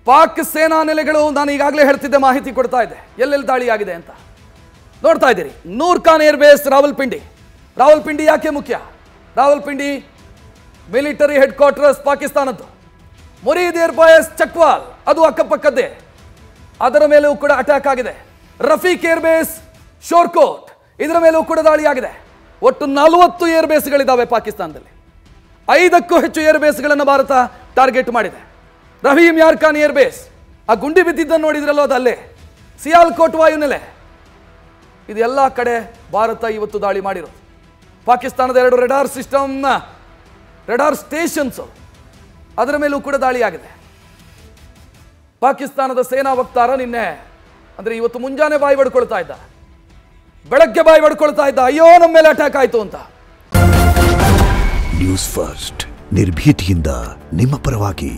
ಪಾಕ್ ಸೇನಾ ನೆಲೆಗಳು ನಾನು ಈಗಾಗಲೇ ಹೇಳ್ತಿದ್ದೆ, ಮಾಹಿತಿ ಕೊಡ್ತಾ ಇದ್ದೆ ಎಲ್ಲೆಲ್ಲಿ ದಾಳಿಯಾಗಿದೆ ಅಂತ. ನೋಡ್ತಾ ಇದ್ದೀರಿ, ನೂರ್ ಖಾನ್ ಏರ್ಬೇಸ್ ರಾವಲ್ಪಿಂಡಿ. ರಾವಲ್ಪಿಂಡಿ ಯಾಕೆ ಮುಖ್ಯ? ರಾವಲ್ಪಿಂಡಿ ಮಿಲಿಟರಿ ಹೆಡ್ ಕ್ವಾರ್ಟರ್ಸ್ ಪಾಕಿಸ್ತಾನದ್ದು. ಮುರೀದ್ ಏರ್ಬೇಸ್ ಚಕ್ವಾಲ್ ಅದು ಅಕ್ಕಪಕ್ಕದ್ದೇ, ಅದರ ಮೇಲೂ ಕೂಡ ಅಟ್ಯಾಕ್ ಆಗಿದೆ. ರಫೀಕ್ ಏರ್ಬೇಸ್ ಶೋರ್ಕೋಟ್ ಇದರ ಮೇಲೂ ಕೂಡ ದಾಳಿಯಾಗಿದೆ. ಒಟ್ಟು 40 ಏರ್ಬೇಸ್ಗಳಿದ್ದಾವೆ ಪಾಕಿಸ್ತಾನದಲ್ಲಿ. 5ಕ್ಕೂ ಹೆಚ್ಚು ಏರ್ಬೇಸ್ಗಳನ್ನು ಭಾರತ ಟಾರ್ಗೆಟ್ ಮಾಡಿದೆ. ರಹೀಮ್ ಯಾರ್ ಖಾನ್ ಏರ್ಬೇಸ್, ಆ ಗುಂಡಿ ಬಿದ್ದಿದ್ದನ್ನು ನೋಡಿದ್ರಲ್ಲೋ, ಅದು ಅಲ್ಲೇ. ಸಿಯಾಲ್ಕೋಟ್ ವಾಯುನೆಲೆ, ಇದೆಲ್ಲ ಕಡೆ ಭಾರತ ಇವತ್ತು ದಾಳಿ ಮಾಡಿರೋದು. ಪಾಕಿಸ್ತಾನದ 2 ರೆಡಾರ್ ಸಿಸ್ಟಮ್ನ ರೆಡಾರ್ ಸ್ಟೇಷನ್ಸ್ ಅದರ ಮೇಲೂ ಕೂಡ ದಾಳಿಯಾಗಿದೆ. ಪಾಕಿಸ್ತಾನದ ಸೇನಾ ವಕ್ತಾರ ನಿನ್ನೆ ಅಂದ್ರೆ ಇವತ್ತು ಮುಂಜಾನೆ ಬಾಯಿ ಬಡ್ಕೊಳ್ತಾ ಇದ್ದ, ಬೆಳಗ್ಗೆ ಬಾಯಿ ಬಡ್ಕೊಳ್ತಾ ಇದ್ದ, ಅಯ್ಯೋ ನಮ್ಮ ಮೇಲೆ ಅಟ್ಯಾಕ್ ಆಯ್ತು ಅಂತ. ನ್ಯೂಸ್ ಫಸ್ಟ್ ನಿರ್ಭೀತಿಯಿಂದ ನಿಮ್ಮ ಪರವಾಗಿ.